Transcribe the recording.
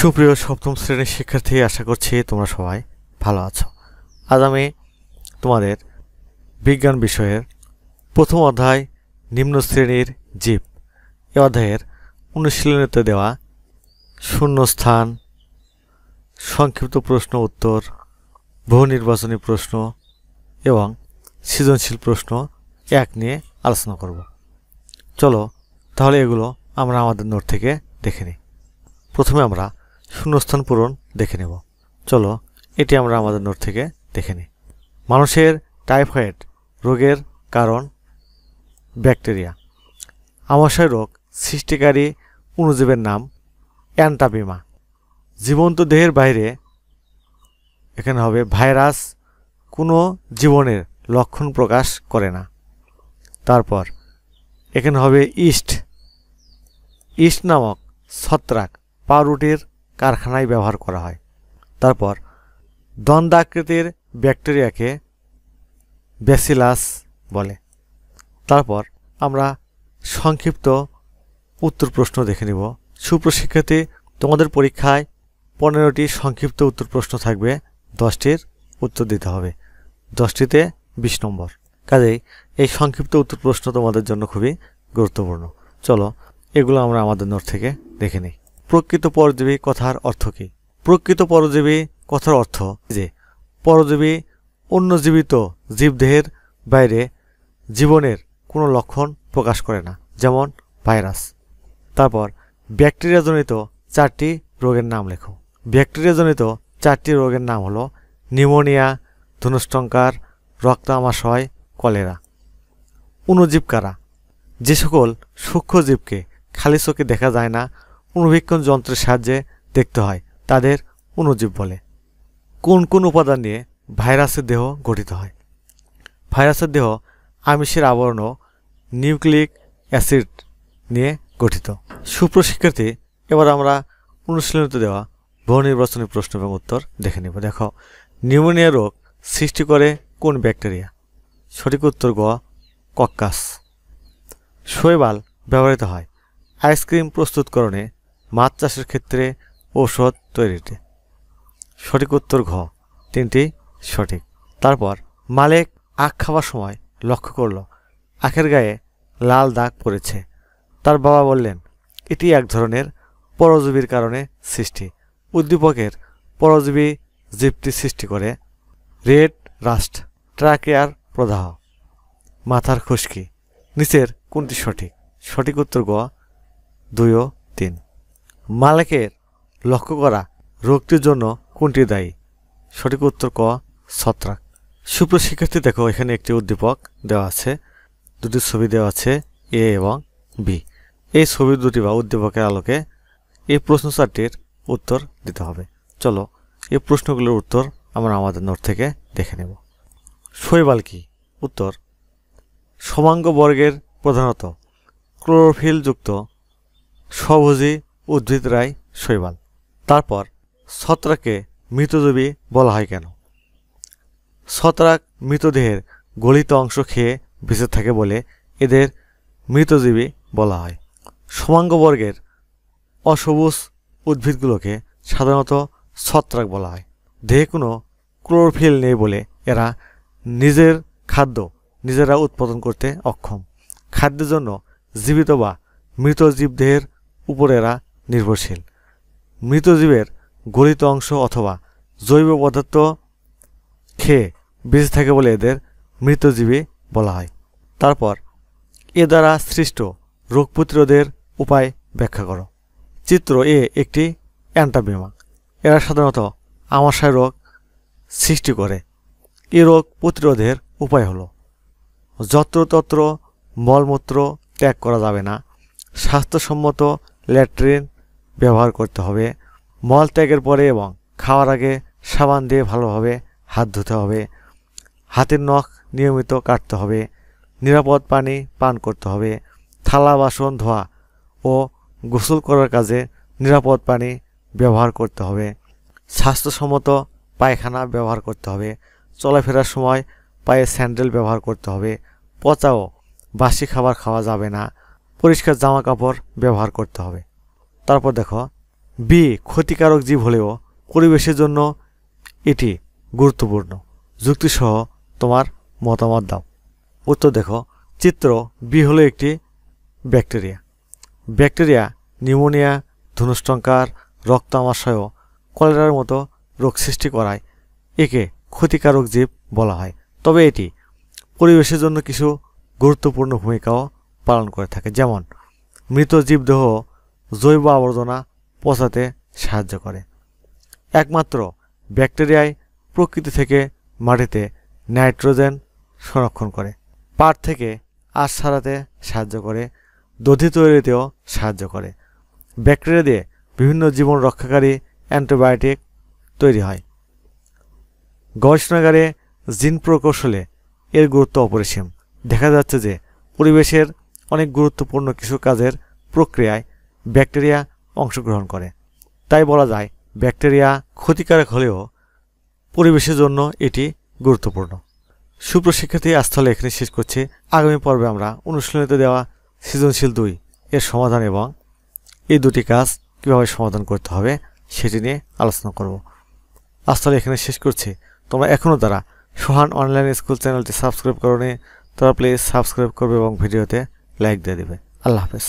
সুপ্রিয় সপ্তম শ্রেণীর শিক্ষার্থী, আশা করছি তোমরা সবাই ভালো আছো। আজ আমি তোমাদের বিজ্ঞান বিষয়ের প্রথম অধ্যায় নিম্ন শ্রেণীর জীব এ অধ্যায়ের অনুশীলনীতে দেওয়া শূন্যস্থান, সংক্ষিপ্ত প্রশ্ন উত্তর, বহু নির্বাচনী প্রশ্ন এবং সৃজনশীল প্রশ্ন এক নিয়ে আলোচনা করব। চলো তাহলে এগুলো আমরা আমাদের নোট থেকে দেখে নিই। প্রথমে আমরা শূন্যস্থান পূরণ দেখে নেব। চলো এটি আমরা আমাদের নোট থেকে দেখে নিই। মানুষের টাইফয়েড রোগের কারণ ব্যাকটেরিয়া। আমাশয় রোগ সৃষ্টিকারী অণুজীবের নাম অ্যান্টাবিমা। জীবন্ত দেহের বাইরে এখানে হবে ভাইরাস কোনো জীবনের লক্ষণ প্রকাশ করে না। তারপর এখানে হবে ইস্ট নামক ছত্রাক পাউরুটির কারখানায় ব্যবহার করা হয়। তারপর দন্দাকৃতির ব্যাকটেরিয়াকে ব্যাসিলাস বলে। তারপর আমরা সংক্ষিপ্ত উত্তর প্রশ্ন দেখে নিব। সুপ্রশিক্ষার্থী, তোমাদের পরীক্ষায় 15টি সংক্ষিপ্ত উত্তর প্রশ্ন থাকবে, 10টির উত্তর দিতে হবে, 10টিতে 20 নম্বর। কাজেই এই সংক্ষিপ্ত উত্তর প্রশ্ন তোমাদের জন্য খুবই গুরুত্বপূর্ণ। চলো এগুলো আমরা আমাদের নোট থেকে দেখে নিই। প্রকৃত পরজীবী কথার অর্থ কী? প্রকৃত পরজীবী কথার অর্থ যে পরজীবী অন্য জীবিত জীবদেহের বাইরে জীবনের কোনো লক্ষণ প্রকাশ করে না, যেমন ভাইরাস। তারপর ব্যাকটেরিয়াজনিত 4টি রোগের নাম লেখো। ব্যাকটেরিয়াজনিত 4টি রোগের নাম হলো নিউমোনিয়া, ধনুষ্টঙ্কার, রক্ত আমাশয়, কলেরা। অণুজীব কারা? যে সকল সূক্ষ্ম জীবকে খালি চোখে দেখা যায় না, অণুবীক্ষণ যন্ত্রের সাহায্যে দেখতে হয়, তাদের অণুজীব বলে। কোন কোন উপাদান নিয়ে ভাইরাসের দেহ গঠিত হয়? ভাইরাসের দেহ আমিষের আবরণ ও নিউক্লিক অ্যাসিড নিয়ে গঠিত। সুপ্রশিক্ষার্থী, এবার আমরা অনুশীলনীতে দেওয়া বহু নির্বাচনী প্রশ্ন এবং উত্তর দেখে নেব। দেখো, নিউমোনিয়া রোগ সৃষ্টি করে কোন ব্যাকটেরিয়া? সঠিক উত্তর গ, কক্কাস। শৈবাল ব্যবহৃত হয় আইসক্রিম প্রস্তুতকরণে, মাছ চাষের ক্ষেত্রে, ঔষধ তৈরিতে। সঠিক উত্তর ঘ, 3টি সঠিক। তারপর মালেক আখ খাওয়ার সময় লক্ষ্য করল আখের গায়ে লাল দাগ পড়েছে। তার বাবা বললেন এটি এক ধরনের পরজীবীর কারণে সৃষ্টি। উদ্দীপকের পরজীবী জীবটি সৃষ্টি করে রেড রাস্ট, ট্রাকেয়ার প্রদাহ, মাথার খুশকি। নিচের কোনটি সঠিক? সঠিক উত্তর গ, 2 ও 3। মালেকের লক্ষ্য করা রোগটির জন্য কোনটি দায়ী? সঠিক উত্তর ক, ছত্রাক। সুপ্রশিক্ষার্থী, দেখো এখানে একটি উদ্দীপক দেওয়া আছে, 2টি ছবি দেওয়া আছে, এ এবং বি। এই ছবি দুটি বা উদ্দীপকের আলোকে এই প্রশ্ন 4টির উত্তর দিতে হবে। চলো এই প্রশ্নগুলোর উত্তর আমরা আমাদের নোট থেকে দেখে নেব। শৈবাল কি? উত্তর সমাঙ্গ বর্গের প্রধানত ক্লোরোফিলযুক্ত স্বভোজী উদ্ভিদরাই শৈবাল। তারপর ছত্রাককে মৃতজীবী বলা হয় কেন? ছত্রাক মৃতদেহের গলিত অংশ খেয়ে বেঁচে থাকে বলে এদের মৃতজীবী বলা হয়। সমাঙ্গ বর্গের অসবুজ উদ্ভিদগুলোকে সাধারণত ছত্রাক বলা হয়। দেহে কোনো ক্লোরোফিল নেই বলে এরা নিজের খাদ্য নিজেরা উৎপাদন করতে অক্ষম। খাদ্যের জন্য জীবিত বা মৃত জীবদেহের উপর এরা নির্ভরশীল। মৃতজীবের গলিত অংশ অথবা জৈব পদার্থ খেয়ে বেঁচে থাকে বলে এদের মৃতজীবী বলা হয়। তারপর এ দ্বারা সৃষ্ট রোগ প্রতিরোধের উপায় ব্যাখ্যা করো। চিত্র এ একটি অ্যান্টাবিমা। এরা সাধারণত আমাশয় রোগ সৃষ্টি করে। এ রোগ প্রতিরোধের উপায় হলো যত্রতত্র মলমূত্র ত্যাগ করা যাবে না, স্বাস্থ্যসম্মত ল্যাট্রিন ব্যবহার করতে হবে, মল ত্যাগের পরে এবং খাওয়ার আগে সাবান দিয়ে ভালোভাবে হাত ধুতে হবে, হাতের নখ নিয়মিত কাটতে হবে, নিরাপদ পানি পান করতে হবে, থালা বাসন ধোয়া ও গোসল করার কাজে নিরাপদ পানি ব্যবহার করতে হবে, স্বাস্থ্যসম্মত পায়খানা ব্যবহার করতে হবে, চলাফেরার সময় পায়ে স্যান্ডেল ব্যবহার করতে হবে, পচা ও বাসি খাবার খাওয়া যাবে না, পরিষ্কার জামা কাপড় ব্যবহার করতে হবে। তারপর দেখো বি ক্ষতিকারক জীব হলেও পরিবেশের জন্য এটি গুরুত্বপূর্ণ। যুক্তিসহ তোমার মতামত দাও। উত্তর দেখো, চিত্র বি হলো একটি ব্যাকটেরিয়া। ব্যাকটেরিয়া নিউমোনিয়া, ধনুষ্টঙ্কার, রক্ত আমাশয়, কলেরার মতো রোগ সৃষ্টি করায় একে ক্ষতিকারক জীব বলা হয়। তবে এটি পরিবেশের জন্য কিছু গুরুত্বপূর্ণ ভূমিকাও পালন করে থাকে, যেমন মৃত জীবদেহ জৈব আবর্জনা পচাতে সাহায্য করে। একমাত্র ব্যাকটেরিয়াই প্রকৃতি থেকে মাটিতে নাইট্রোজেন সংরক্ষণ করে, পাট থেকে আঁশ ছাড়াতে সাহায্য করে, দধি তৈরিতেও সাহায্য করে। ব্যাকটেরিয়া দিয়ে বিভিন্ন জীবন রক্ষাকারী অ্যান্টিবায়োটিক তৈরি হয়। গবেষণাগারে জিন প্রকৌশলে এর গুরুত্ব অপরিসীম। দেখা যাচ্ছে যে পরিবেশের অনেক গুরুত্বপূর্ণ কিছু কাজের প্রক্রিয়ায় ব্যাকটেরিয়া অংশগ্রহণ করে। তাই বলা যায় ব্যাকটেরিয়া ক্ষতিকারক হলেও পরিবেশের জন্য এটি গুরুত্বপূর্ণ। সুপ্রশিক্ষার্থী, আজ তাহলে এখানে শেষ করছি। আগামী পর্বে আমরা অনুশীলনীতে দেওয়া সৃজনশীল 2 এর সমাধান এবং এই দুটি কাজ কীভাবে সমাধান করতে হবে সেটি নিয়ে আলোচনা করব। আজ তাহলে এখানে শেষ করছি। তোমরা এখনও যারা সোহান অনলাইন স্কুল চ্যানেলটি সাবস্ক্রাইব করোনি, তারা প্লিজ সাবস্ক্রাইব করবে এবং ভিডিওতে লাইক দিয়ে দেবে। আল্লাহ হাফেজ।